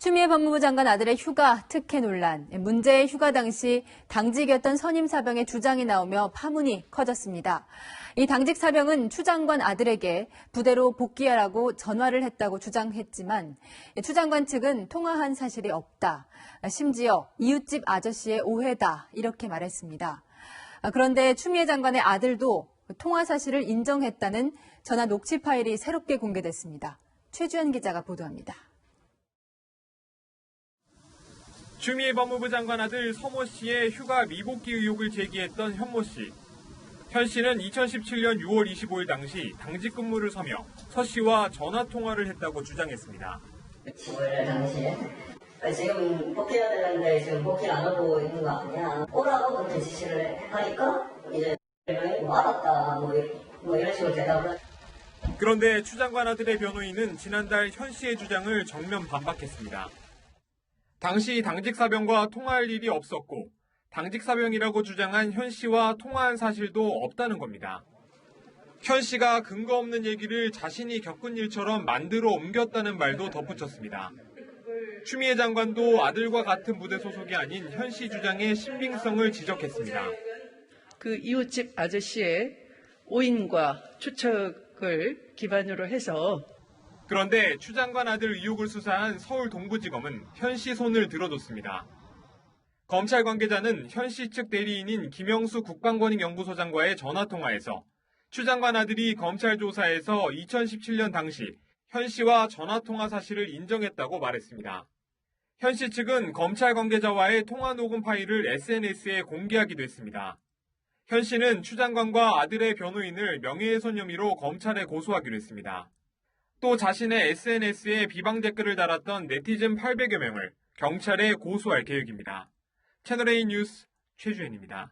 추미애 법무부 장관 아들의 휴가 특혜 논란. 문제의 휴가 당시 당직이었던 선임 사병의 주장이 나오며 파문이 커졌습니다. 이 당직 사병은 추 장관 아들에게 부대로 복귀하라고 전화를 했다고 주장했지만 추 장관 측은 통화한 사실이 없다. 심지어 이웃집 아저씨의 오해다. 이렇게 말했습니다. 그런데 추미애 장관의 아들도 통화 사실을 인정했다는 전화 녹취 파일이 새롭게 공개됐습니다. 최주현 기자가 보도합니다. 추미애 법무부 장관 아들 서모 씨의 휴가 미복귀 의혹을 제기했던 현모 씨. 현 씨는 2017년 6월 25일 당시 당직 근무를 서며 서 씨와 전화 통화를 했다고 주장했습니다. 15일 당시에 지금 복귀해야 되는데 지금 복귀 안 하고 있는 거 아니냐. 오라고 그렇게 지시를 하니까 이제 알았다 뭐 이런 식으로 대답을. 그런데 추 장관 아들의 변호인은 지난달 현 씨의 주장을 정면 반박했습니다. 당시 당직 사병과 통화할 일이 없었고 당직 사병이라고 주장한 현 씨와 통화한 사실도 없다는 겁니다. 현 씨가 근거 없는 얘기를 자신이 겪은 일처럼 만들어 옮겼다는 말도 덧붙였습니다. 추미애 장관도 아들과 같은 부대 소속이 아닌 현 씨 주장의 신빙성을 지적했습니다. 그 이웃집 아저씨의 오인과 추측을 기반으로 해서 그런데 추 장관 아들 의혹을 수사한 서울 동부지검은 현 씨 손을 들어줬습니다. 검찰 관계자는 현 씨 측 대리인인 김영수 국방권익연구소장과의 전화통화에서 추 장관 아들이 검찰 조사에서 2017년 당시 현 씨와 전화통화 사실을 인정했다고 말했습니다. 현 씨 측은 검찰 관계자와의 통화 녹음 파일을 SNS에 공개하기도 했습니다. 현 씨는 추 장관과 아들의 변호인을 명예훼손 혐의로 검찰에 고소하기로 했습니다. 또 자신의 SNS에 비방 댓글을 달았던 네티즌 800여 명을 경찰에 고소할 계획입니다. 채널A 뉴스 최주현입니다.